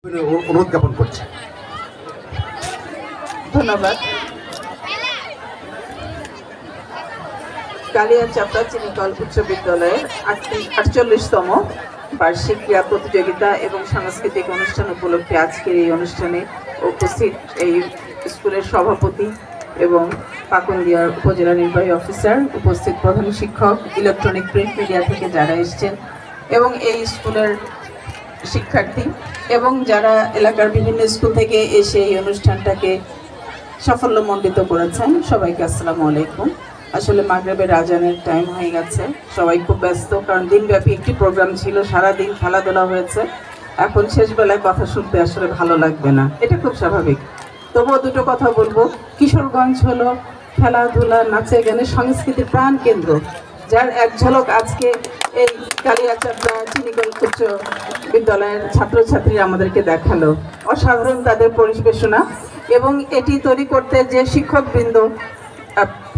অনুরোধ জ্ঞাপন করছি। ধন্যবাদ। কালিয়াচাপড়া চিনিকল উচ্চ বিদ্যালয়ের 48তম বার্ষিক ক্রীড়া প্রতিযোগিতা এবং সাংস্কৃতিক অনুষ্ঠান উপলক্ষে আজকের এই অনুষ্ঠানে উপস্থিত এই স্কুলের সভাপতি এবং পাকুন্দিয়ার উপজেলা নির্বাহী অফিসার, উপস্থিত প্রধান শিক্ষক, ইলেকট্রনিক প্রিন্ট মিডিয়া থেকে যারা এসেছেন এবং এই স্কুলের শিক্ষার্থী এবং যারা এলাকার বিভিন্ন স্কুল থেকে এসে এই অনুষ্ঠানটাকে সাফল্যমণ্ডিত করেছেন, সবাইকে আসসালামু আলাইকুম। আসলে মাগরিবের আজানের টাইম হয়ে গেছে, সবাই খুব ব্যস্ত, কারণ দিনব্যাপী একটি প্রোগ্রাম ছিল, সারাদিন খেলাধুলা হয়েছে। এখন শেষ বেলায় কথা শুনতে আসলে ভালো লাগবে না, এটা খুব স্বাভাবিক। তবুও দুটো কথা বলবো। কিশোরগঞ্জ হলো খেলাধুলা, নাচে গানে সংস্কৃতির প্রাণ কেন্দ্র, যার এক ঝলক আজকে এই কালিয়াচাপড়া চিনিকল উচ্চ বিদ্যালয়ের ছাত্রছাত্রীরা আমাদেরকে দেখালো। অসাধারণ তাদের পরিবেশনা, এবং এটি তৈরি করতে যে শিক্ষকবৃন্দ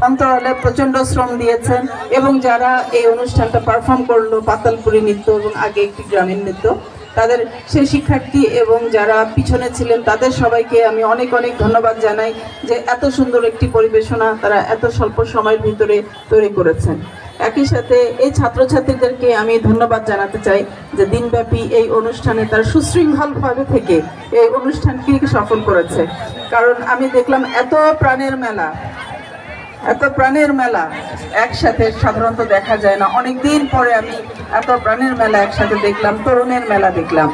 অন্তরালে প্রচণ্ড শ্রম দিয়েছেন এবং যারা এই অনুষ্ঠানটা পারফর্ম করলো, পাতালপুরি নৃত্য এবং আগে একটি গ্রামীণ নৃত্য, তাদের সেই শিক্ষার্থী এবং যারা পিছনে ছিলেন তাদের সবাইকে আমি অনেক অনেক ধন্যবাদ জানাই যে এত সুন্দর একটি পরিবেশনা তারা এত স্বল্প সময়ের ভিতরে তৈরি করেছেন। একই সাথে এই ছাত্রছাত্রীদেরকে আমি ধন্যবাদ জানাতে চাই যে দিনব্যাপী এই অনুষ্ঠানে তার সুশৃঙ্খলভাবে থেকে এই অনুষ্ঠানকে সফল করেছে। কারণ আমি দেখলাম এত প্রাণের মেলা একসাথে সাধারণত দেখা যায় না। অনেকদিন পরে আমি এত প্রাণের মেলা একসাথে দেখলাম, তরুণের মেলা দেখলাম।